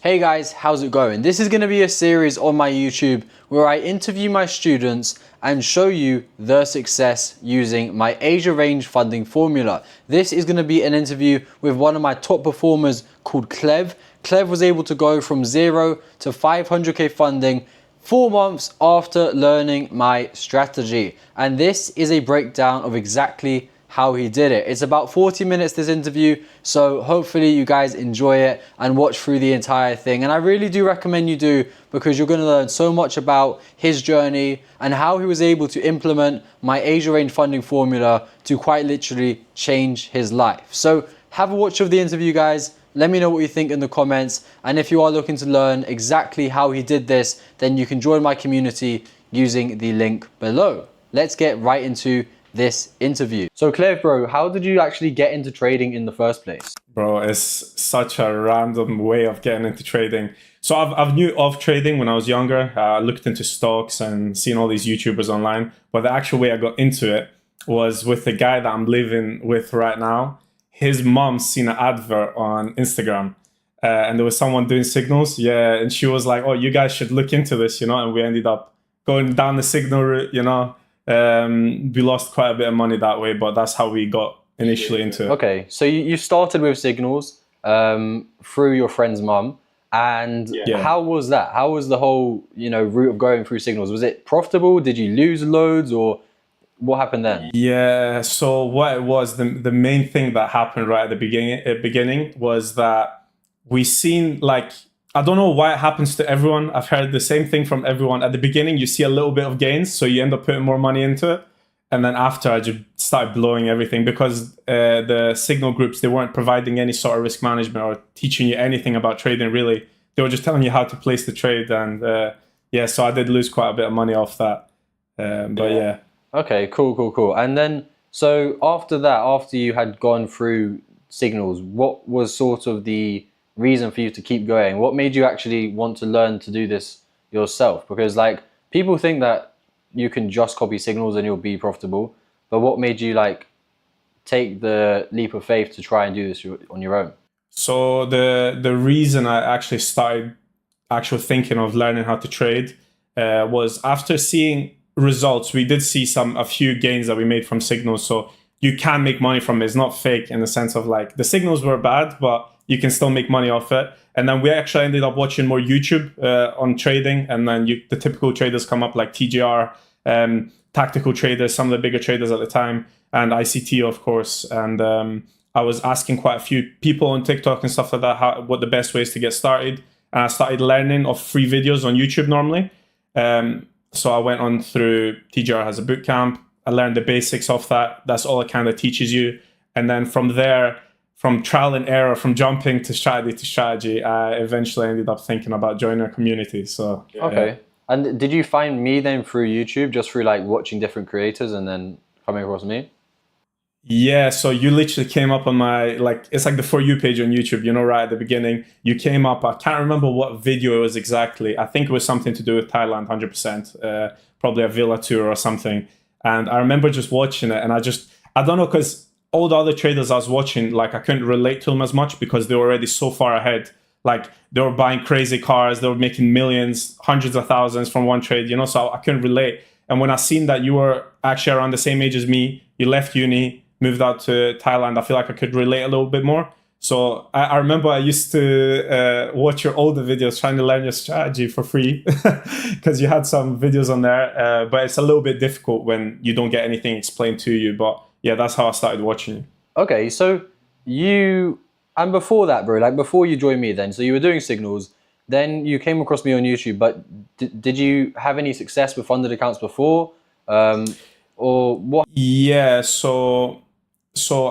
Hey guys, how's it going? This is going to be a series on my YouTube where I interview my students and show you their success using my Asia range funding formula. This is going to be an interview with one of my top performers called Clev. Clev was able to go from 0 to 500k funding 4 months after learning my strategy. And this is a breakdown of exactly how he did it. It's about 40 minutes, this interview, so hopefully you guys enjoy it and watch through the entire thing. And I really do recommend you do, because you're going to learn so much about his journey and how he was able to implement my Asia range funding formula to quite literally change his life. So have a watch of the interview, guys. Let me know what you think in the comments, and if you are looking to learn exactly how he did this, then you can join my community using the link below. Let's get right into this interview. So Claire, bro, how did you actually get into trading in the first place? Bro, it's such a random way of getting into trading. So I've knew of trading when I was younger. I looked into stocks and seen all these YouTubers online. But the actual way I got into it was with the guy that I'm living with right now. His mom seen an advert on Instagram. And there was someone doing signals. Yeah, and she was like, oh, you guys should look into this, and we ended up going down the signal route, we lost quite a bit of money that way, but that's how we got initially into it. Okay, so you started with signals through your friend's mum, and how was that? How was the whole route of going through signals? Was it profitable? Did you lose loads, or what happened then? Yeah, so what it was, the main thing that happened right at the beginning was that we seen, like, I don't know why it happens to everyone. I've heard the same thing from everyone. At the beginning, you see a little bit of gains, so you end up putting more money into it. And then after, I just started blowing everything because the signal groups, they weren't providing any sort of risk management or teaching you anything about trading, really. They were just telling you how to place the trade. And so I did lose quite a bit of money off that. But yeah. Okay, cool. And then, so after that, after you had gone through signals, what was sort of the reason for you to keep going? What made you actually want to learn to do this yourself? Because like, people think that you can just copy signals and you'll be profitable, but what made you like take the leap of faith to try and do this on your own? So the reason I actually started thinking of learning how to trade was after seeing results. We did see a few gains that we made from signals, so you can make money from it. It's not fake in the sense of like the signals were bad, but you can still make money off it. And then we actually ended up watching more YouTube on trading. And then the typical traders come up, like TGR, tactical traders, some of the bigger traders at the time, and ICT, of course. And I was asking quite a few people on TikTok and stuff like that, what the best ways to get started. And I started learning of free videos on YouTube normally. So I went on through TGR has a bootcamp. I learned the basics of that. That's all it kind of teaches you. And then from there, from trial and error, from jumping to strategy, I eventually ended up thinking about joining a community. So okay. And did you find me then through YouTube, just through like watching different creators and then coming across me? Yeah, so you literally came up on my, like, it's like the For You page on YouTube, right at the beginning. You came up, I can't remember what video it was exactly. I think it was something to do with Thailand, 100%, probably a villa tour or something. And I remember just watching it, and I don't know, because all the other traders I was watching, like, I couldn't relate to them as much because they were already so far ahead. Like, they were buying crazy cars, they were making millions, hundreds of thousands from one trade, so I couldn't relate. And when I seen that you were actually around the same age as me, you left uni, moved out to Thailand, I feel like I could relate a little bit more. So I remember I used to watch your older videos trying to learn your strategy for free because you had some videos on there, but it's a little bit difficult when you don't get anything explained to you. But yeah, that's how I started watching you. Okay, so and before that, bro, like before you joined me then, so you were doing signals, then you came across me on YouTube, but did you have any success with funded accounts before? Or what? Yeah, so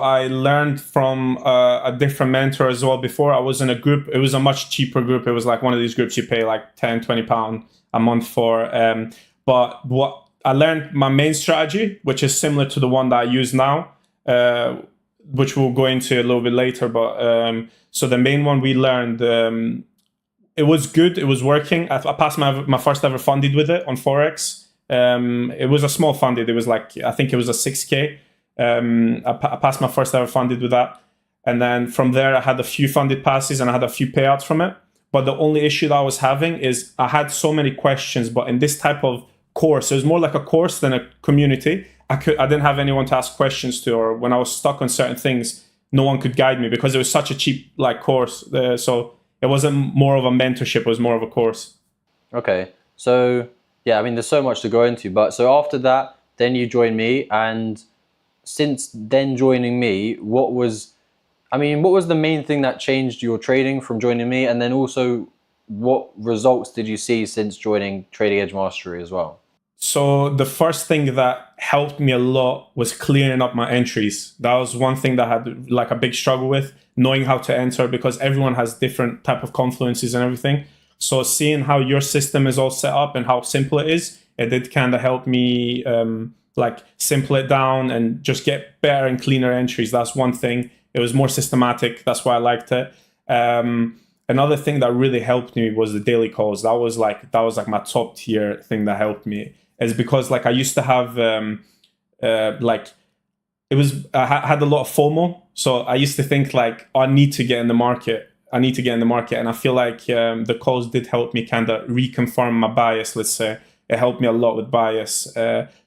I learned from a different mentor as well. Before, I was in a group. It was a much cheaper group. It was like one of these groups you pay like 10, 20 pounds a month for. But what I learned, my main strategy, which is similar to the one that I use now, which we'll go into a little bit later. But so the main one we learned, it was good. It was working. I passed my first ever funded with it on Forex. It was a small funded. It was like, I think it was a 6K. I passed my first ever funded with that. And then from there, I had a few funded passes and I had a few payouts from it. But the only issue that I was having is I had so many questions, but in this type of course, it was more like a course than a community. I didn't have anyone to ask questions to, or when I was stuck on certain things, no one could guide me because it was such a cheap like course. So it wasn't more of a mentorship; it was more of a course. Okay, so yeah, I mean, there's so much to go into, but so after that, then you joined me, and since then joining me, what was the main thing that changed your trading from joining me, and then also what results did you see since joining Trading Edge Mastery as well? So the first thing that helped me a lot was clearing up my entries. That was one thing that I had like a big struggle with, knowing how to enter, because everyone has different type of confluences and everything. So seeing how your system is all set up and how simple it is, it did kind of help me like simple it down and just get better and cleaner entries. That's one thing. It was more systematic. That's why I liked it. Another thing that really helped me was the daily calls. That was like my top tier thing that helped me. Is because like I used to have like I had a lot of FOMO. So I used to think like, oh, I need to get in the market. And I feel like the calls did help me kind of reconfirm my bias, let's say. It helped me a lot with bias.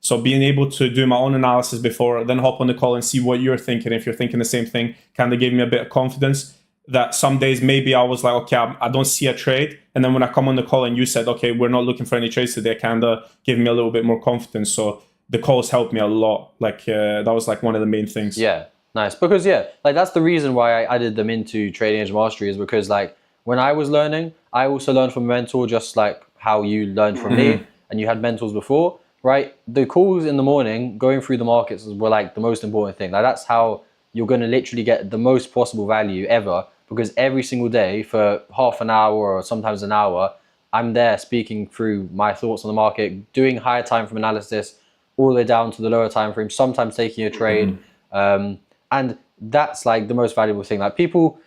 So being able to do my own analysis before, then hop on the call and see what you're thinking. If you're thinking the same thing, kind of gave me a bit of confidence that some days maybe I was like, okay, I don't see a trade. And then when I come on the call and you said, okay, we're not looking for any trades today, kind of gave me a little bit more confidence. So the calls helped me a lot. Like that was like one of the main things. Yeah, nice. Because yeah, like that's the reason why I added them into Trading Edge Mastery, is because like when I was learning, I also learned from a mentor, just like how you learned from me and you had mentors before, right? The calls in the morning, going through the markets were like the most important thing. Like that's how you're going to literally get the most possible value ever, because every single day for half an hour or sometimes an hour, I'm there speaking through my thoughts on the market, doing higher time frame analysis all the way down to the lower time frame, sometimes taking a trade. And that's like the most valuable thing. Like people,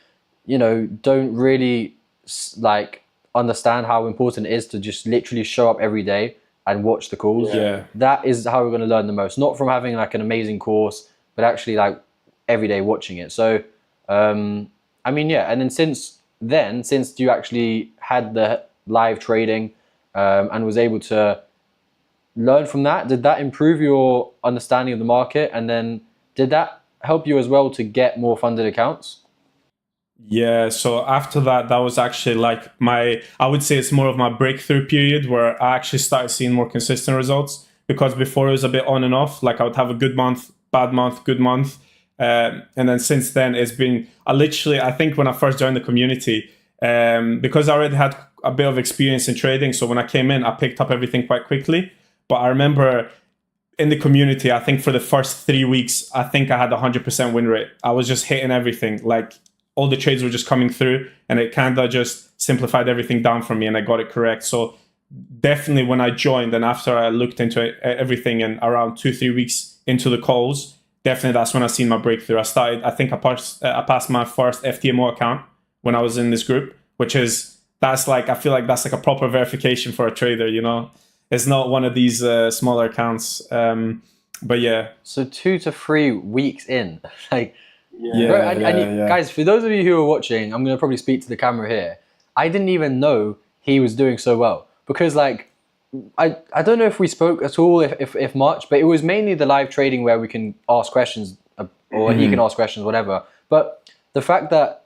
don't really like understand how important it is to just literally show up every day and watch the calls. Yeah. That is how we're going to learn the most, not from having like an amazing course, but actually like every day watching it. So, I mean, yeah. And then since you actually had the live trading and was able to learn from that, did that improve your understanding of the market? And then did that help you as well to get more funded accounts? Yeah, so after that, that was actually like I would say it's more of my breakthrough period where I actually started seeing more consistent results, because before it was a bit on and off. Like I would have a good month, bad month, good month. And then since then, it's been, I think when I first joined the community, because I already had a bit of experience in trading. So when I came in, I picked up everything quite quickly. But I remember in the community, I think for the first 3 weeks, I think I had 100% win rate. I was just hitting everything. Like all the trades were just coming through, and it kind of just simplified everything down for me and I got it correct. So definitely when I joined and after I looked into everything and around 2-3 weeks into the calls, definitely that's when I seen my breakthrough. I passed my first FTMO account when I was in this group, I feel like that's like a proper verification for a trader, It's not one of these smaller accounts. But yeah. So 2 to 3 weeks in, like, Yeah. guys, for those of you who are watching, I'm going to probably speak to the camera here. I didn't even know he was doing so well, because like, I don't know if we spoke at all, if much, but it was mainly the live trading where we can ask questions or he can ask questions, whatever. But the fact that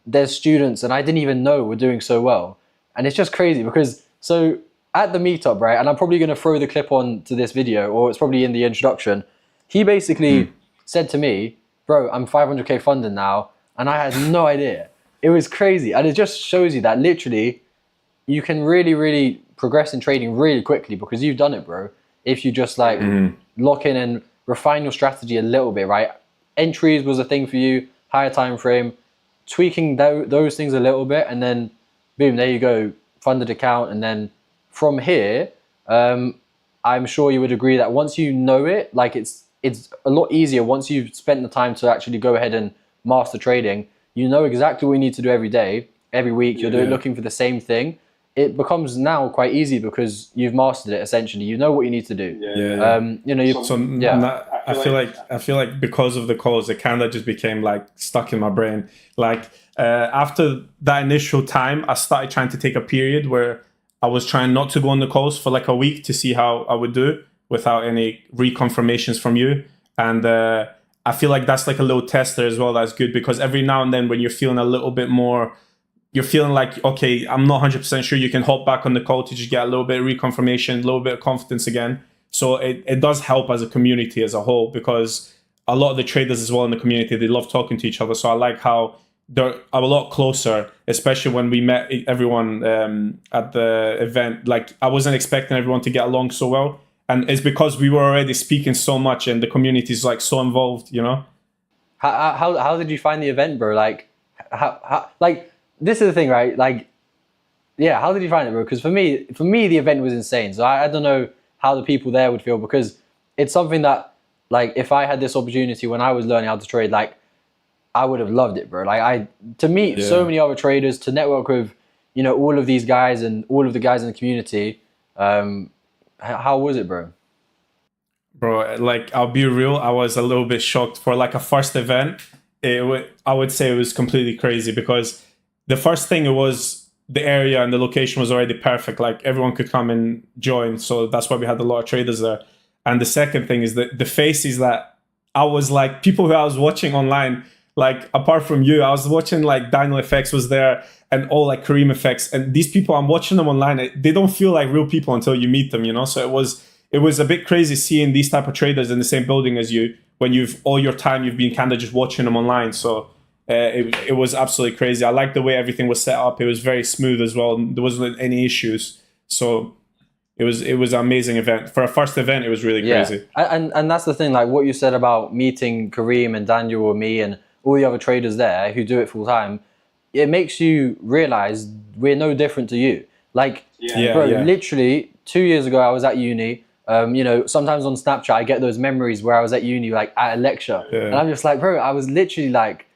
there's students and I didn't even know were doing so well. And it's just crazy because so at the meetup, right, and I'm probably going to throw the clip on to this video, or it's probably in the introduction, he basically said to me, bro, I'm 500k funded now, and I had no idea. It was crazy. And it just shows you that literally you can really, really progress in trading really quickly because you've done it, bro. If you just like lock in and refine your strategy a little bit, right? Entries was a thing for you, higher time frame, tweaking those things a little bit, and then boom, there you go, funded account. And then from here, I'm sure you would agree that once you know it, like it's a lot easier once you've spent the time to actually go ahead and master trading. You know exactly what you need to do every day, every week. You're looking for the same thing. it becomes now quite easy because you've mastered it. Essentially, you know what you need to do. You know, you So I feel like because of the calls, it kind of just became like stuck in my brain. Like after that initial time, I started trying to take a period where I was trying not to go on the calls for like a week to see how I would do without any reconfirmations from you. And I feel like that's like a little tester as well. That's good because every now and then when you're feeling a little bit more, you're feeling like, okay, I'm not 100% sure, you can hop back on the call to just get a little bit of reconfirmation, a little bit of confidence again. So it does help as a community as a whole because a lot of the traders as well in the community, they love talking to each other. So I like how they're a lot closer, especially when we met everyone at the event. Like I wasn't expecting everyone to get along so well. And it's because we were already speaking so much and the community is like so involved, you know? how did you find the event, bro? Like, how like this is the thing, right? Like, yeah, how did you find it, bro? Because for me, the event was insane. So I don't know how the people there would feel because it's something that, like, if I had this opportunity when I was learning how to trade, like, I would have loved it, bro. Like, to meet so many other traders, to network with, you know, all of these guys and all of the guys in the community. How was it, bro? Bro, like I'll be real, I was a little bit shocked for like a first event. I would say it was completely crazy because the first thing it was the area and the location was already perfect. Like everyone could come and join, so that's why we had a lot of traders there. And the second thing is that the faces that I was like people who I was watching online. Like apart from you, I was watching like Daniel FX was there and all like Kareem FX, and these people I'm watching them online. They don't feel like real people until you meet them, you know. So it was a bit crazy seeing these type of traders in the same building as you when you've all your time you've been kind of just watching them online. So it was absolutely crazy. I liked the way everything was set up. It was very smooth as well. There wasn't any issues. So it was an amazing event. For a first event, it was really crazy. And that's the thing, like what you said about meeting Kareem and Daniel or me and all the other traders there who do it full time, it makes you realize we're no different to you. Like, literally 2 years ago, I was at uni. You know, sometimes on Snapchat, I get those memories where I was at uni, like at a lecture. And I'm just like, bro, I was literally like,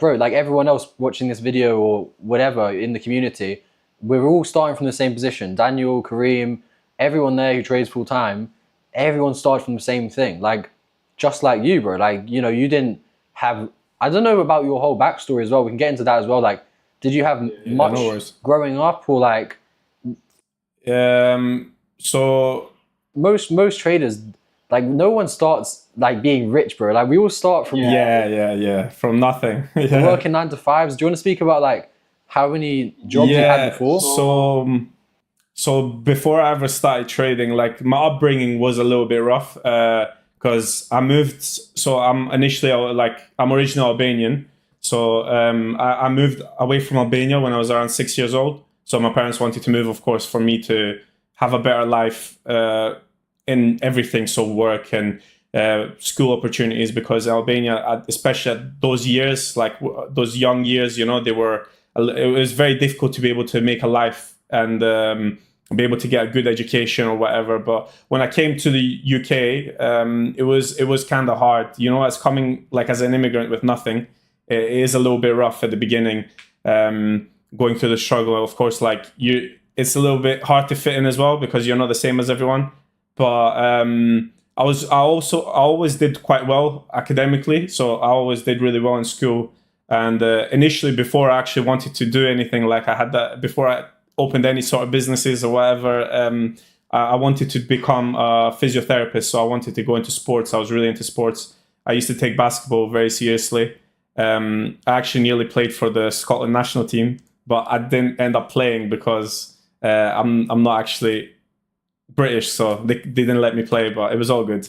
bro, like everyone else watching this video or whatever in the community, we're all starting from the same position. Daniel, Kareem, everyone there who trades full time, everyone started from the same thing. Like, just like you, bro. Like, you know, you didn't have, I don't know about your whole backstory as well. We can get into that as well. Like, did you have much growing up or like? So most traders, like no one starts like being rich, bro. Like we all start from from nothing. Working 9 to 5s. Do you want to speak about like how many jobs you had before? So before I ever started trading, like my upbringing was a little bit rough because I moved. So I'm originally Albanian. So I moved away from Albania when I was around 6 years old. So my parents wanted to move, of course, for me to have a better life in everything. So work and school opportunities, because Albania, especially at those years, like those young years, you know, it was very difficult to be able to make a life and be able to get a good education or whatever. But when I came to the UK, it was kind of hard, you know, as coming like as an immigrant with nothing. It is a little bit rough at the beginning, going through the struggle. Of course, like it's a little bit hard to fit in as well because you're not the same as everyone. But I always did quite well academically, so I always did really well in school. And initially, before I actually wanted to do anything, like I had that before I opened any sort of businesses or whatever, I wanted to become a physiotherapist. So I wanted to go into sports. I was really into sports. I used to take basketball very seriously. I actually nearly played for the Scotland national team, but I didn't end up playing because I'm not actually British, so they didn't let me play. But it was all good.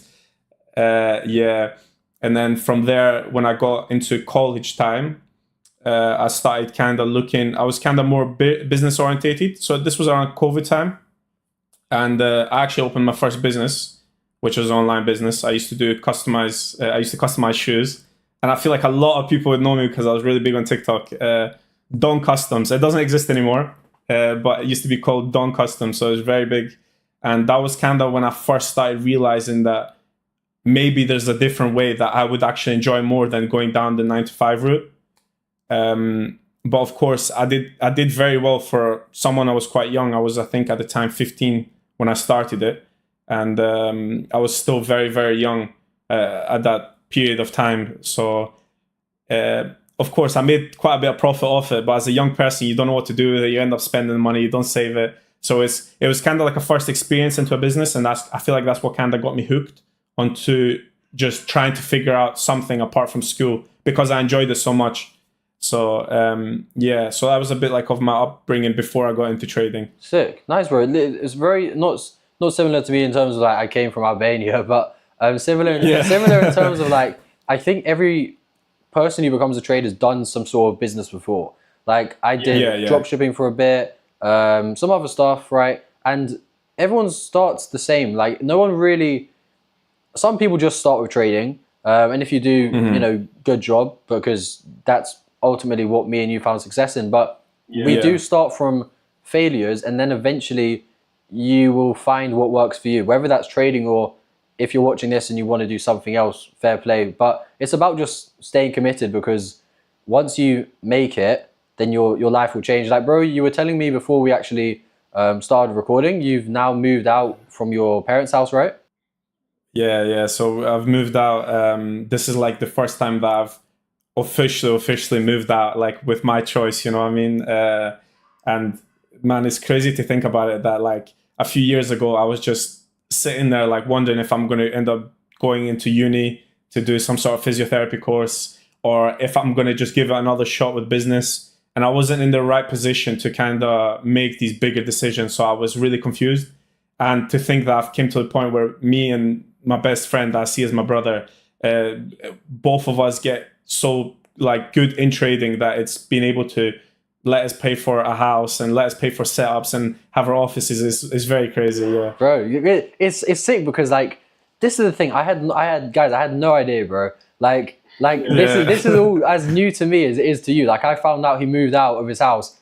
And then from there, when I got into college time, I started kind of looking. I was kind of more business orientated. So this was around COVID time, and I actually opened my first business, which was an online business. I used to customize shoes. And I feel like a lot of people would know me because I was really big on TikTok. Don Customs. It doesn't exist anymore, but it used to be called Don Customs. So it was very big. And that was kind of when I first started realizing that maybe there's a different way that I would actually enjoy more than going down the 9 to 5 route. but of course, I did very well for someone. I was quite young. I was, I think, at the time 15 when I started it, and I was still very, very young at that period of time. So, of course, I made quite a bit of profit off it. But as a young person, you don't know what to do with it. You end up spending the money. You don't save it. So it was kind of like a first experience into a business, and I feel like that's what kind of got me hooked onto just trying to figure out something apart from school, because I enjoyed it so much. So so that was a bit like of my upbringing before I got into trading. Sick, nice, bro. It's very not similar to me in terms of like I came from Albania, but similar in terms of like I think every person who becomes a trader has done some sort of business before. Like I did drop shipping for a bit, some other stuff, right? And everyone starts the same. Like no one really. Some people just start with trading, and if you do, you know, good job, because that's ultimately what me and you found success in. But we do start from failures, and then eventually you will find what works for you, whether that's trading or if you're watching this and you want to do something else, fair play. But it's about just staying committed, because once you make it, then your life will change. Like, bro, you were telling me before we actually started recording, you've now moved out from your parents' house, right? Yeah. So I've moved out. This is like the first time that I've officially moved out, like with my choice, you know what I mean? And man, it's crazy to think about it, that like a few years ago, I was just sitting there like wondering if I'm going to end up going into uni to do some sort of physiotherapy course, or if I'm going to just give it another shot with business. And I wasn't in the right position to kind of make these bigger decisions. So I was really confused. And to think that I've came to the point where me and my best friend that I see as my brother, both of us get so like good in trading that it's been able to let us pay for a house and let us pay for setups and have our offices is very crazy. Yeah, bro, it's sick, because like this is the thing. I had no idea, bro. Like this is all as new to me as it is to you. Like I found out he moved out of his house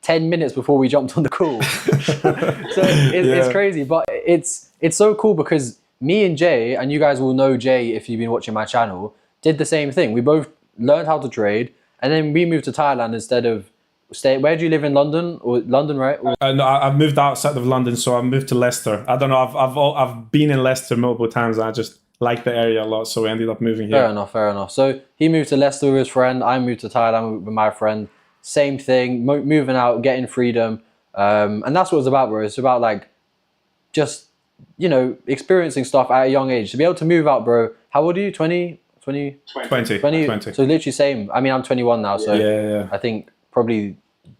10 minutes before we jumped on the call. So it's crazy, but it's so cool, because me and Jay, and you guys will know Jay if you've been watching my channel, did the same thing. We both learned how to trade, and then we moved to Thailand instead of stay. Where do you live in London? Or London, right? No, I've moved outside of London, so I moved to Leicester. I don't know. I've been in Leicester multiple times, and I just like the area a lot, so we ended up moving here. Fair enough. So he moved to Leicester with his friend. I moved to Thailand with my friend. Same thing, moving out, getting freedom, and that's what it's about, bro. It's about like just, you know, experiencing stuff at a young age. To be able to move out, bro. How old are you? 20? 20. So literally same. I mean, I'm 21 now, so yeah. I think probably.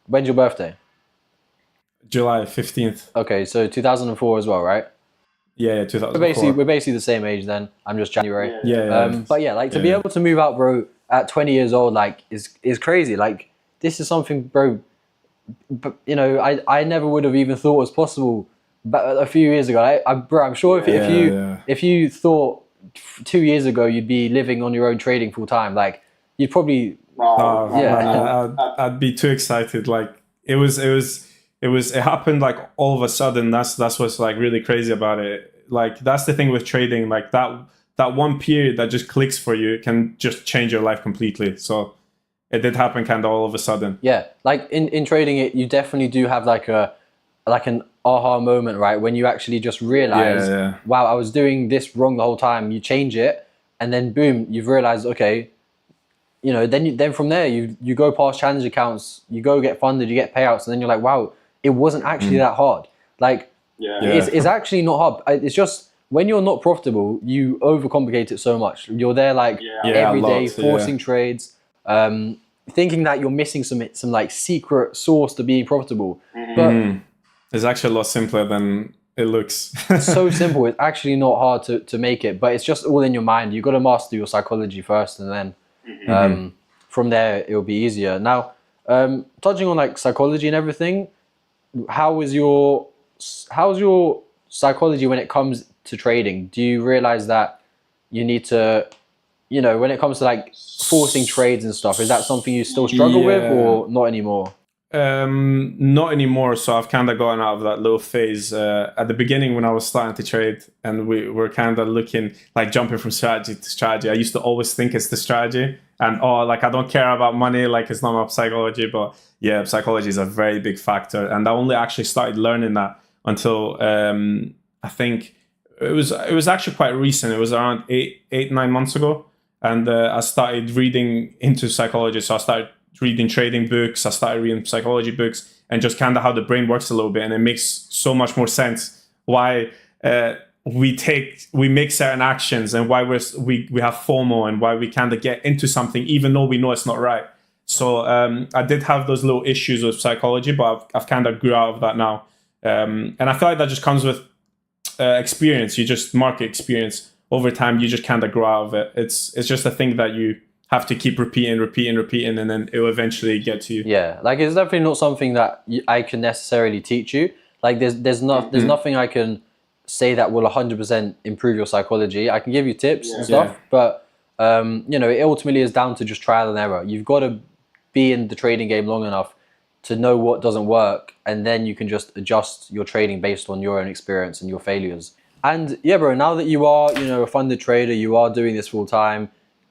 When's your birthday? July 15th. Okay, so 2004 as well, right? Yeah, 2004. We're basically the same age then. I'm just January. Yeah. But yeah, like to be able to move out, bro, at 20 years old, like is crazy. Like this is something, bro. But you know, I never would have even thought was possible. But a few years ago, bro, I'm sure if you thought 2 years ago you'd be living on your own trading full time, like you'd probably I'd be too excited. Like it happened like all of a sudden. That's what's like really crazy about it. Like that's the thing with trading. Like that one period that just clicks for you can just change your life completely. So it did happen kind of all of a sudden. Yeah, like in trading, you definitely do have like an aha moment, right? When you actually just realize, wow, I was doing this wrong the whole time. You change it, and then boom, you've realized, okay, you know, then from there you go past challenge accounts, you go get funded, you get payouts, and then you're like, wow, it wasn't actually that hard. Like, it's actually not hard. It's just when you're not profitable, you overcomplicate it so much. You're there like every day forcing trades, thinking that you're missing some like secret sauce to being profitable. But it's actually a lot simpler than it looks. It's so simple. It's actually not hard to make it, but it's just all in your mind. You've got to master your psychology first, and then from there it'll be easier. Now, touching on like psychology and everything, how's your psychology when it comes to trading? Do you realize that you need to, you know, when it comes to like forcing trades and stuff, is that something you still struggle with, or not anymore? Not anymore. So I've kind of gotten out of that little phase. At the beginning when I was starting to trade and we were kind of looking like jumping from strategy to strategy, I used to always think it's the strategy and oh, like I don't care about money, like it's not my psychology. But yeah, psychology is a very big factor, and I only actually started learning that until I think it was actually quite recent. It was around 9 months ago, and I started reading into psychology. So I started reading trading books, I started reading psychology books, and just kind of how the brain works a little bit, and it makes so much more sense why we make certain actions, and why we have FOMO, and why we kind of get into something even though we know it's not right. So I did have those little issues with psychology, but I've kind of grew out of that now, and I feel like that just comes with experience. You just market experience over time. You just kind of grow out of it. It's just a thing that you have to keep repeating, and then it will eventually get to you. Yeah, like it's definitely not something that I can necessarily teach you. Like there's nothing I can say that will 100% improve your psychology. I can give you tips and stuff, but it ultimately is down to just trial and error. You've got to be in the trading game long enough to know what doesn't work, and then you can just adjust your trading based on your own experience and your failures. And yeah, bro, now that you are, a funded trader, you are doing this full time,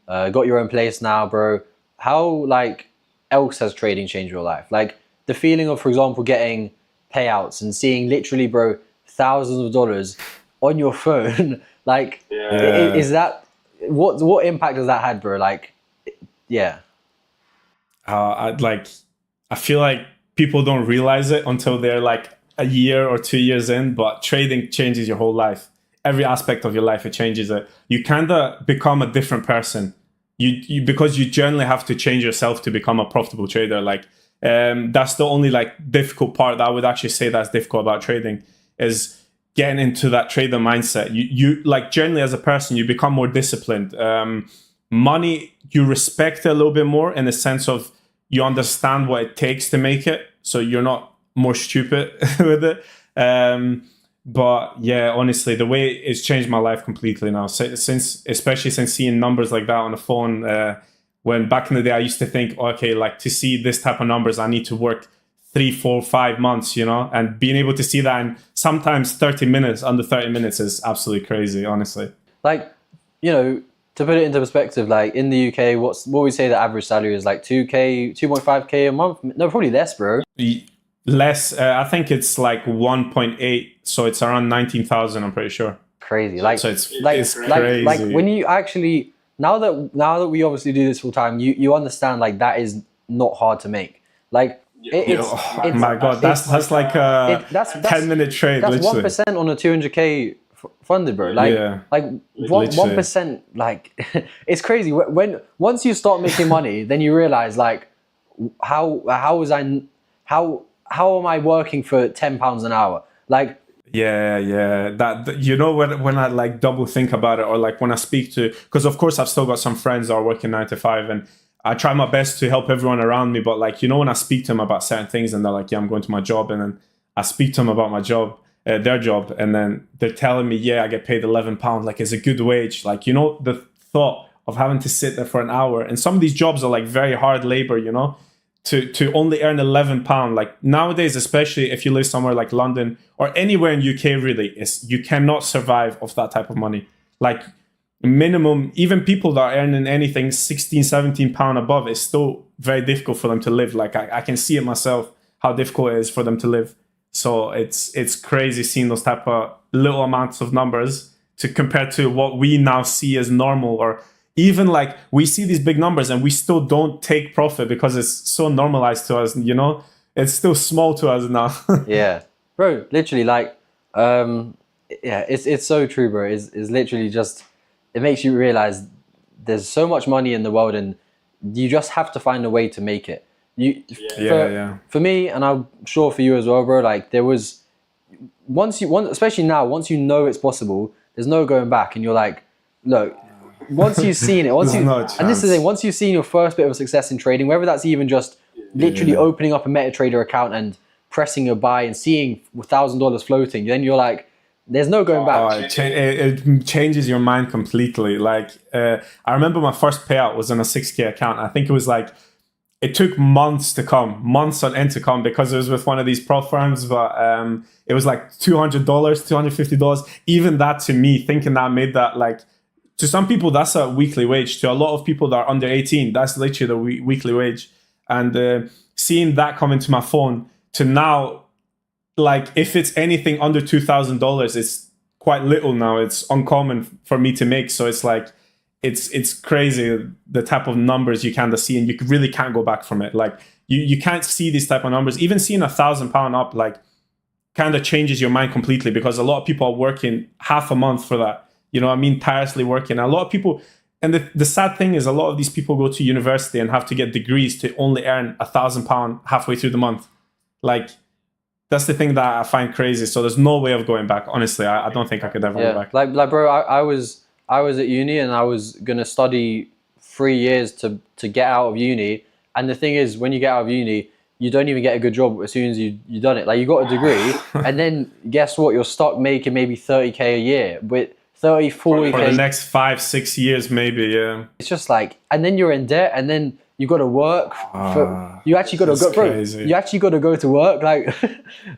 got your own place now, bro. How else has trading changed your life? Like the feeling of, for example, getting payouts and seeing literally, bro, thousands of dollars on your phone. Is that what impact has that had, bro? I feel like people don't realize it until they're like a year or 2 years in, but trading changes your whole life. Every aspect of your life, it changes it. You kind of become a different person. You because you generally have to change yourself to become a profitable trader. That's the only difficult part that I would actually say that's difficult about trading, is getting into that trader mindset. You generally as a person, you become more disciplined. Money, you respect it a little bit more in the sense of you understand what it takes to make it, so you're not more stupid with it. But yeah, honestly, the way it's changed my life completely now, especially since seeing numbers like that on the phone. When back in the day, I used to think, okay, to see this type of numbers, I need to work 3, 4, 5 months, and being able to see that in sometimes 30 minutes, under 30 minutes is absolutely crazy, honestly. To put it into perspective, in the UK, what we say the average salary is 2K, 2.5K a month? No, probably less, bro. Less. I think it's 1.8, so it's around 19,000. I'm pretty sure. Crazy. So it's crazy. When you actually now that we obviously do this full time, you understand that is not hard to make. Oh my god, that's like a 10-minute trade. That's literally 1% on a 200K funded, bro. 1%. It's crazy. Once you start making money, then you realize how am I working for £10 an hour? Yeah. That when I double think about it, or when I speak to, because of course I've still got some friends that are working 9 to 5, and I try my best to help everyone around me. But when I speak to them about certain things, and they're like, yeah, I'm going to my job, and then I speak to them about my job, their job, and then they're telling me, yeah, I get paid £11, it's a good wage. The thought of having to sit there for an hour, and some of these jobs are very hard labor, to only earn £11. Nowadays, especially if you live somewhere like London or anywhere in UK, really, you cannot survive off that type of money. Minimum, even people that are earning anything £16-17 above, it's still very difficult for them to live. I can see it myself, how difficult it is for them to live. So it's crazy seeing those type of little amounts of numbers to compare to what we now see as normal, or even we see these big numbers and we still don't take profit because it's so normalized to us, it's still small to us now. Yeah, bro, literally it's so true, bro. It's literally just, it makes you realize there's so much money in the world, and you just have to find a way to make it. For me, and I'm sure for you as well, bro, there was especially now, once you know it's possible, there's no going back, and you're look, once you've seen it, and this is the thing, once you've seen your first bit of success in trading, whether that's even just literally opening up a MetaTrader account and pressing a buy and seeing $1,000 floating, then you're there's no going back. It changes your mind completely. I remember my first payout was on a 6K account. I think it was it took months on end to come, because it was with one of these prop firms, but it was $200, $250. Even that, to me, thinking that I made that to some people that's a weekly wage. To a lot of people that are under 18, that's literally the weekly wage. And seeing that come into my phone to now, like if it's anything under $2,000, it's quite little now. It's uncommon for me to make. So it's like, it's crazy the type of numbers you kind of see, and you really can't go back from it. Like you can't see these type of numbers. Even seeing £1,000 up, like kind of changes your mind completely, because a lot of people are working half a month for that. You know what I mean? Tirelessly working. A lot of people, and the sad thing is a lot of these people go to university and have to get degrees to only earn £1,000 halfway through the month. Like, that's the thing that I find crazy. So there's no way of going back. Honestly, I don't think I could ever go back. Like bro, I was at uni and I was gonna study 3 years to get out of uni. And the thing is, when you get out of uni, you don't even get a good job as soon as you done it. Like you got a degree, and then guess what? You're stuck making maybe 30k a year with 30, 40k for the next 5-6 years, maybe. Yeah. It's just like, and then you're in debt, and then you got to work. You actually got to go, bro. You actually got to go to work, like,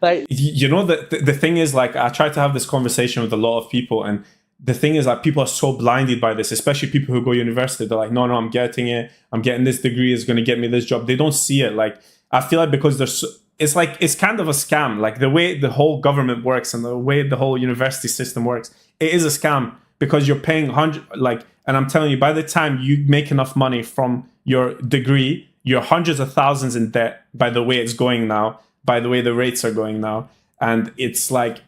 like. You know, the thing is, like, I try to have this conversation with a lot of people, and the thing is, like, people are so blinded by this, especially people who go university. They're like, no, I'm getting it. I'm getting this degree. It's going to get me this job. They don't see it. Like, I feel like because there's, it's like, it's kind of a scam. Like the way the whole government works and the way the whole university system works, it is a scam, because you're paying and I'm telling you, by the time you make enough money from your degree, you're hundreds of thousands in debt by the way it's going now, by the way the rates are going now. And it's like,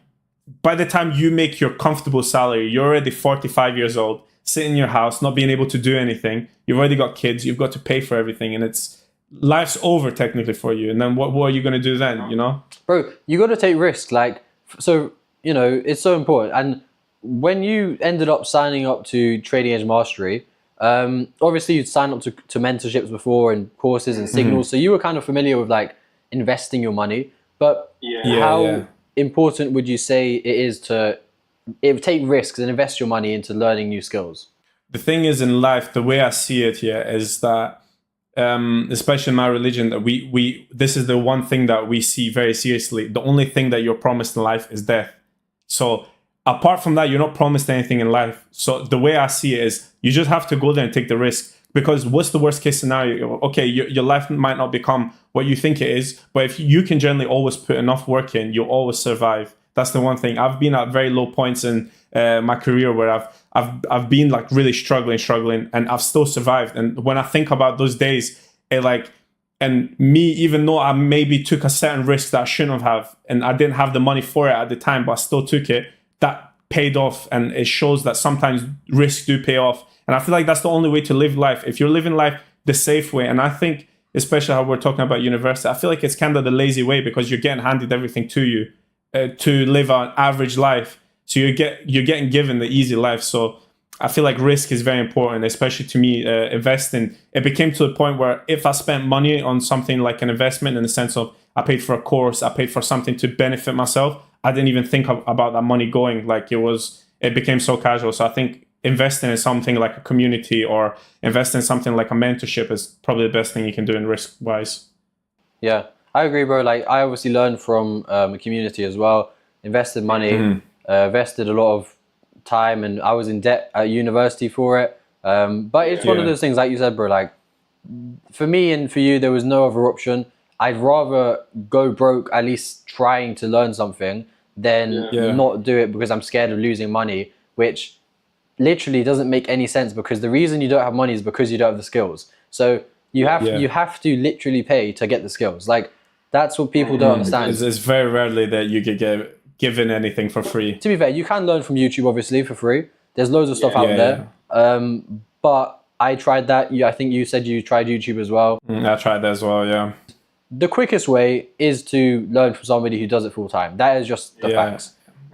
by the time you make your comfortable salary, you're already 45 years old, sitting in your house, not being able to do anything. You've already got kids, you've got to pay for everything, and life's over technically for you. And then what are you going to do then, you know? Bro, you got to take risks. Like, so, you know, it's so important. And when you ended up signing up to Trading Edge Mastery, obviously you'd signed up to mentorships before and courses and signals. So you were kind of familiar with like investing your money, but how important would you say it is to take risks and invest your money into learning new skills? The thing is, in life, the way I see it here is that, especially in my religion, that this is the one thing that we see very seriously. The only thing that you're promised in life is death. So apart from that, you're not promised anything in life. So the way I see it is, you just have to go there and take the risk. Because what's the worst case scenario? Okay, your life might not become what you think it is, but if you can generally always put enough work in, you'll always survive. That's the one thing. I've been at very low points in my career where I've been like really struggling, and I've still survived. And when I think about those days, and me, even though I maybe took a certain risk that I shouldn't have, and I didn't have the money for it at the time, but I still took it, that paid off. And it shows that sometimes risks do pay off. And I feel like that's the only way to live life. If you're living life the safe way, and I think, especially how we're talking about university, I feel like it's kind of the lazy way, because you're getting handed everything to you to live an average life. So you're getting given the easy life. So I feel like risk is very important, especially to me, investing. It became to the point where if I spent money on something like an investment, in the sense of I paid for a course, I paid for something to benefit myself, I didn't even think about that money going. Like it became so casual. So I think investing in something like a community or invest in something like a mentorship is probably the best thing you can do in risk wise. Yeah, I agree, bro. Like I obviously learned from a community as well, invested money, invested a lot of time, and I was in debt at university for it. But it's one of those things, like you said, bro, like for me and for you, there was no other option. I'd rather go broke, at least trying to learn something, than not do it because I'm scared of losing money, which literally doesn't make any sense, because the reason you don't have money is because you don't have the skills. So you have to literally pay to get the skills. Like that's what people don't understand. It's very rarely that you get given anything for free. To be fair, you can learn from YouTube obviously for free. There's loads of stuff out there. But I tried that. I think you said you tried YouTube as well. I tried that as well, yeah. The quickest way is to learn from somebody who does it full time. That is just the facts.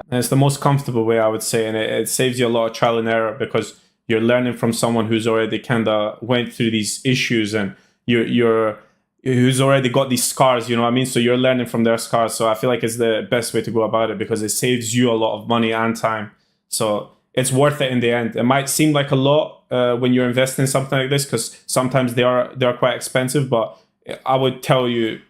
And it's the most comfortable way, I would say, and it saves you a lot of trial and error, because you're learning from someone who's already kind of went through these issues, and who's already got these scars, you know what I mean? So you're learning from their scars. So I feel like it's the best way to go about it, because it saves you a lot of money and time. So it's worth it in the end. It might seem like a lot when you're investing in something like this, because sometimes they are quite expensive, but I would tell you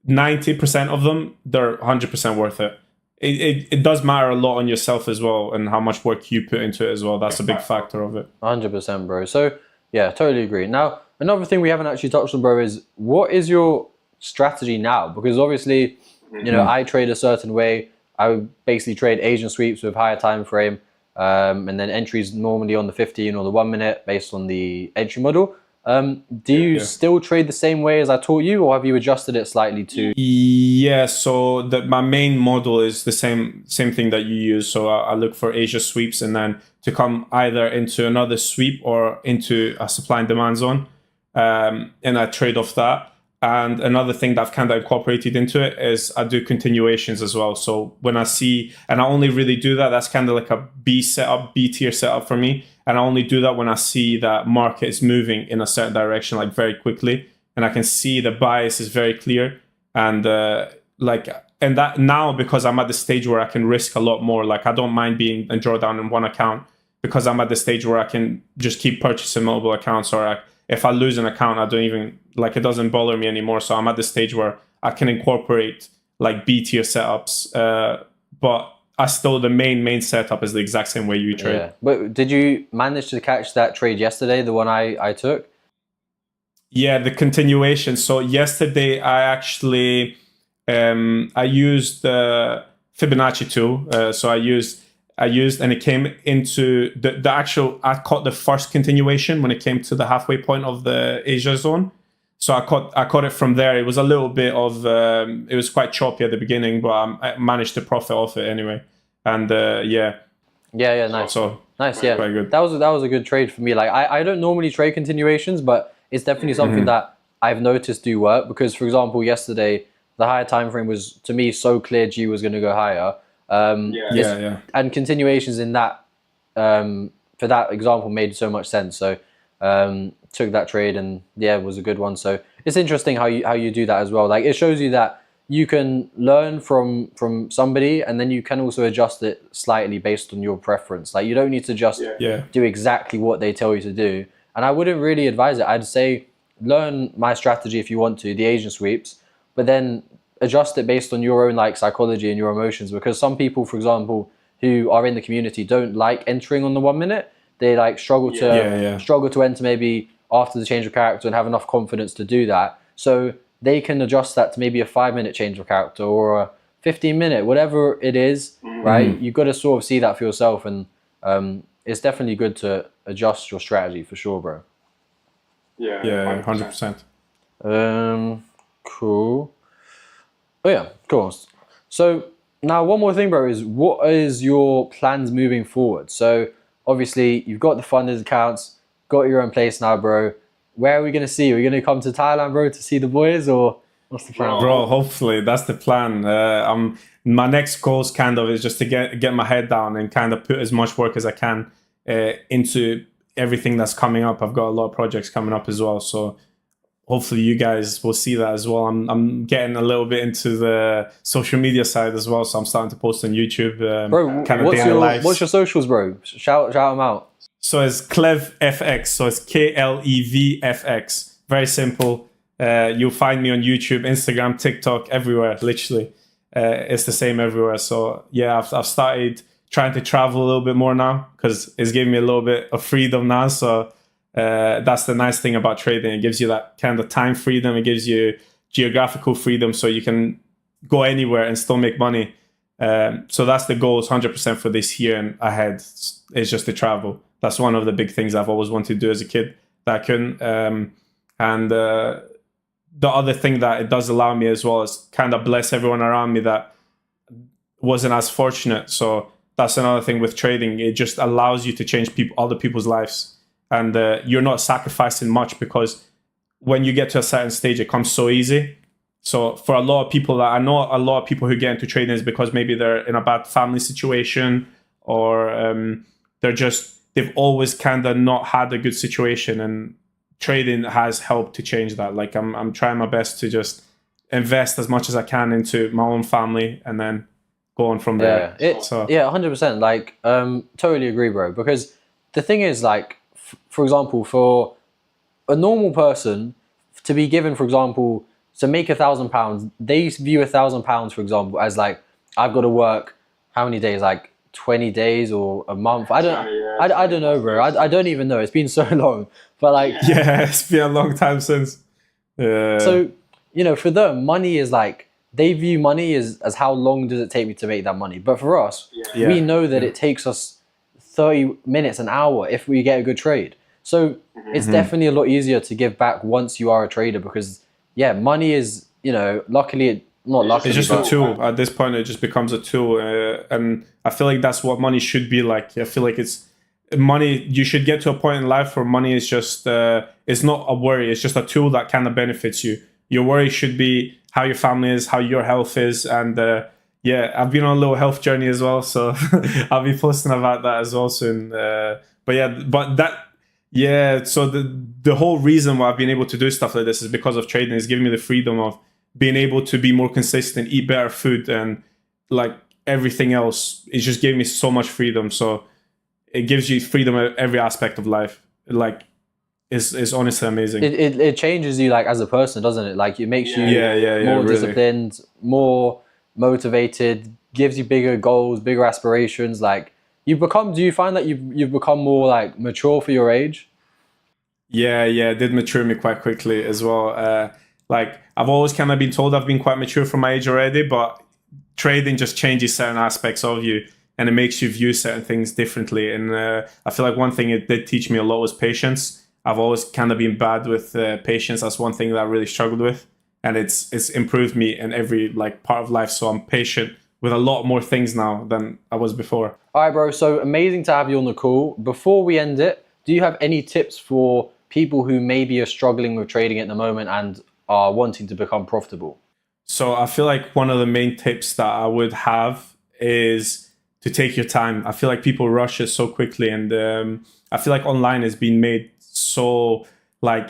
90% of them, they're 100% worth it. it does matter a lot on yourself as well, and how much work you put into it as well. That's a big factor of it. 100%, bro. So yeah, totally agree. Now, another thing we haven't actually touched on, bro, is what is your strategy now? Because obviously, you know, I trade a certain way. I would basically trade Asian sweeps with higher time frame, and then entries normally on the 15 or the 1 minute based on the entry model. Do you still trade the same way as I taught you, or have you adjusted it slightly to? Yeah, so my main model is the same thing that you use. So I look for Asia sweeps, and then to come either into another sweep or into a supply and demand zone, and I trade off that. And another thing that I've kind of incorporated into it is I do continuations as well. So when I see, and I only really do that, that's kind of like a B tier setup for me. And I only do that when I see that market is moving in a certain direction, like very quickly. And I can see the bias is very clear. And and that now, because I'm at the stage where I can risk a lot more, like I don't mind being a drawdown in one account, because I'm at the stage where I can just keep purchasing multiple accounts, or if I lose an account, I don't even, like, it doesn't bother me anymore. So I'm at the stage where I can incorporate like B tier setups, but I still, the main setup is the exact same way you trade. Yeah. But did you manage to catch that trade yesterday, the one I took? Yeah, the continuation. So yesterday I actually I used the Fibonacci tool. So I used, and it came into the actual, I caught the first continuation when it came to the halfway point of the Asia zone. So I caught it from there. It was a little bit of, it was quite choppy at the beginning, but I managed to profit off it anyway. And yeah. Yeah, nice. So nice, yeah. quite good. That was a good trade for me. Like I don't normally trade continuations, but it's definitely something that I've noticed do work, because, for example, yesterday the higher time frame was, to me, so clear G was going to go higher. And continuations in that for that example made so much sense. So took that trade, and yeah, it was a good one. So it's interesting how you do that as well. Like, it shows you that you can learn from somebody, and then you can also adjust it slightly based on your preference. Like, you don't need to just do exactly what they tell you to do. And I wouldn't really advise it. I'd say learn my strategy if you want to, the Asian sweeps, but then adjust it based on your own like psychology and your emotions. Because some people, for example, who are in the community don't like entering on the 1 minute. They like struggle to enter maybe after the change of character and have enough confidence to do that. So they can adjust that to maybe a 5 minute change of character or a 15-minute, whatever it is, right? You've got to sort of see that for yourself, and it's definitely good to adjust your strategy for sure, bro. Yeah, 100%. Cool. Oh yeah, of course. So now one more thing, bro, is what is your plans moving forward? So obviously you've got the funded accounts, got your own place now, bro. Where are we going to see you? Are we going to come to Thailand, bro, to see the boys, or what's the plan? Bro, hopefully that's the plan. My next goal is just to get my head down and kind of put as much work as I can into everything that's coming up. I've got a lot of projects coming up as well, so hopefully you guys will see that as well. I'm getting a little bit into the social media side as well, so I'm starting to post on YouTube. Bro, what's your socials, bro? Shout them out. So it's KlevFX. So it's KLEVFX. Very simple. You'll find me on YouTube, Instagram, TikTok, everywhere. Literally, it's the same everywhere. So yeah, I've started trying to travel a little bit more now, because it's giving me a little bit of freedom now. So that's the nice thing about trading. It gives you that kind of time freedom. It gives you geographical freedom, so you can go anywhere and still make money. So that's the goal, is 100% for this year and ahead. It's just to travel. That's one of the big things I've always wanted to do as a kid that I couldn't. And the other thing that it does allow me as well is kind of bless everyone around me that wasn't as fortunate. So that's another thing with trading. It just allows you to change other people's lives. And you're not sacrificing much, because when you get to a certain stage, it comes so easy. So for a lot of people, I know a lot of people who get into trading is because maybe they're in a bad family situation, or they've always kind of not had a good situation, and trading has helped to change that. Like I'm trying my best to just invest as much as I can into my own family, and then go on from there. Yeah, 100%. Like, totally agree, bro. Because the thing is, like, for example, for a normal person to be given, for example, to make £1,000, they view £1,000, for example, as like I've got to work how many days, like 20 days or a month. I don't, I don't know, bro. I don't even know. It's been so long, but like, Yeah, it's been a long time since. so, you know, for them, money is like, they view money as how long does it take me to make that money. But for us, Yeah. we know that it takes us 30 minutes, an hour if we get a good trade. So it's definitely a lot easier to give back once you are a trader because, yeah, money is, you know, luckily, not luckily, It's just a but tool. At this point, it just becomes a tool. And I feel like that's what money should be like. I feel like it's money. You should get to a point in life where money is just, it's not a worry. It's just a tool that kind of benefits you. Your worry should be how your family is, how your health is. And yeah, I've been on a little health journey as well. So I'll be posting about that as well soon. But yeah, but that, yeah. So the whole reason why I've been able to do stuff like this is because of trading. It's giving me the freedom of being able to be more consistent, eat better food, and like everything else. It just gave me so much freedom. So it gives you freedom at every aspect of life. Like it's honestly amazing. it changes you like as a person, doesn't it? Like it makes you more really. disciplined, more motivated, gives you bigger goals, bigger aspirations. Like you become, do you find that you've become more like mature for your age? Yeah, it did mature me quite quickly as well. Like I've always kind of been told I've been quite mature for my age already, but trading just changes certain aspects of you and it makes you view certain things differently. And I feel like one thing it did teach me a lot was patience. I've always kind of been bad with patience. That's one thing that I really struggled with, and it's improved me in every like part of life. So I'm patient with a lot more things now than I was before. All right, bro. So amazing to have you on the call. Before we end it, do you have any tips for people who maybe are struggling with trading at the moment and are wanting to become profitable? So I feel like one of the main tips that I would have is to take your time. I feel like people rush it so quickly, and I feel like online has been made so like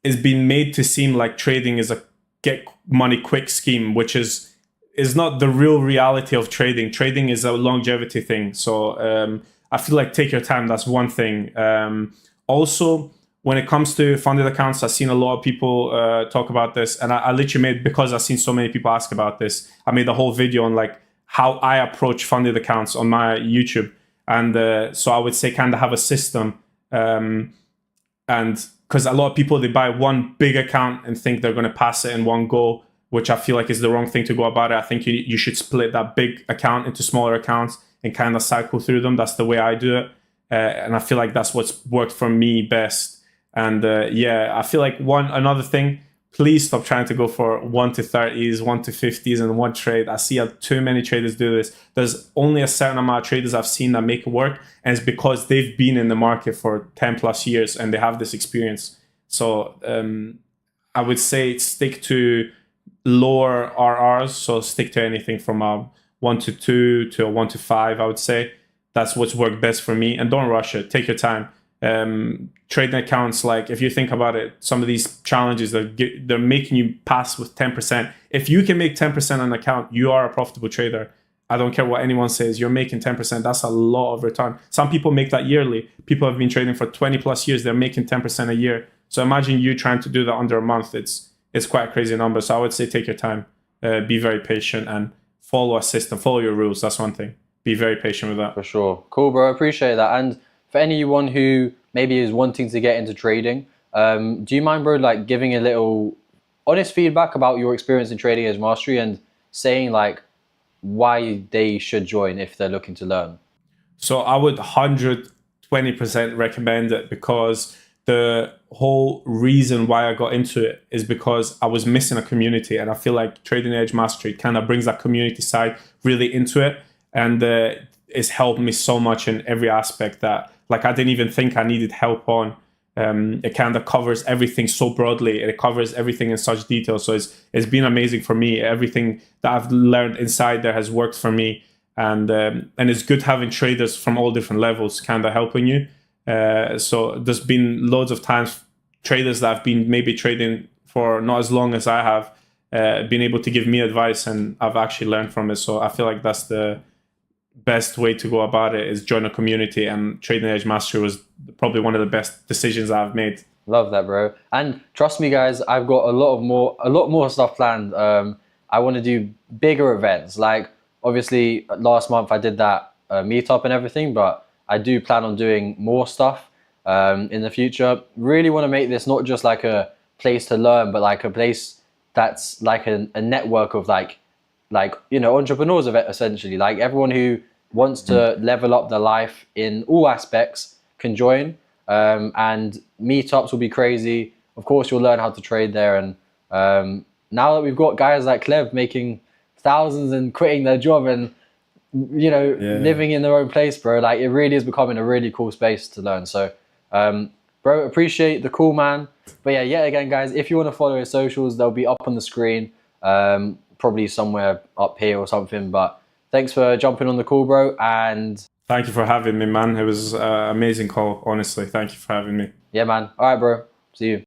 it's been made to seem like trading is a get money quick scheme, which is not the real reality of trading. Trading is a longevity thing. So I feel like take your time. That's one thing. Also, when it comes to funded accounts, I've seen a lot of people talk about this, and I literally made, because I've seen so many people ask about this, I made a whole video on like how I approach funded accounts on my YouTube. And so I would say kind of have a system, and because a lot of people, they buy one big account and think they're going to pass it in one go, which I feel like is the wrong thing to go about it. I think you should split that big account into smaller accounts and kind of cycle through them. That's the way I do it. And I feel like that's what's worked for me best. And yeah, I feel like another thing, please stop trying to go for 1 to 30s, 1 to 50s in one trade. I see too many traders do this. There's only a certain amount of traders I've seen that make it work, and it's because they've been in the market for 10 plus years and they have this experience. So I would say stick to lower RRs. So stick to anything from a 1 to 2 to a 1 to 5, I would say. That's what's worked best for me. And don't rush it. Take your time. Trading accounts, like if you think about it, some of these challenges they're making you pass with 10%. If you can make 10% on an account, you are a profitable trader. I don't care what anyone says, you're making 10%. That's a lot of return. Some people make that yearly. People have been trading for 20 plus years, they're making 10% a year. So imagine you trying to do that under a month. It's quite a crazy number. So I would say take your time, be very patient, and follow a system, follow your rules. That's one thing. Be very patient with that. For sure. Cool, bro. I appreciate that. And for anyone who maybe is wanting to get into trading, do you mind, bro, like giving a little honest feedback about your experience in Trading Edge Mastery and saying like why they should join if they're looking to learn? So I would 120% recommend it, because the whole reason why I got into it is because I was missing a community, and I feel like Trading Edge Mastery kind of brings that community side really into it, and it's helped me so much in every aspect that like I didn't even think I needed help on. It kind of covers everything so broadly, and it covers everything in such detail. So it's been amazing for me. Everything that I've learned inside there has worked for me, and it's good having traders from all different levels kind of helping you. So there's been loads of times traders that have been maybe trading for not as long as I have been able to give me advice, and I've actually learned from it. So I feel like that's the best way to go about it, is join a community, and Trading Edge Mastery was probably one of the best decisions I've made. Love that, bro. And trust me, guys, I've got a lot more stuff planned. I want to do bigger events. Like Obviously, last month I did that meetup and everything, but I do plan on doing more stuff in the future. Really want to make this not just like a place to learn, but like a place that's like a network of like you know, entrepreneurs of it, essentially. Like everyone who wants to level up their life in all aspects can join. And meetups will be crazy. Of course, you'll learn how to trade there. And now that we've got guys like Clev making thousands and quitting their job and you know living in their own place, bro, like it really is becoming a really cool space to learn. So bro, appreciate the call, man. But yeah, yet again, guys, if you want to follow his socials, they'll be up on the screen, probably somewhere up here or something. But thanks for jumping on the call, bro. And thank you for having me, man. It was an amazing call, honestly. Thank you for having me. yeah, man. All right, bro. See you.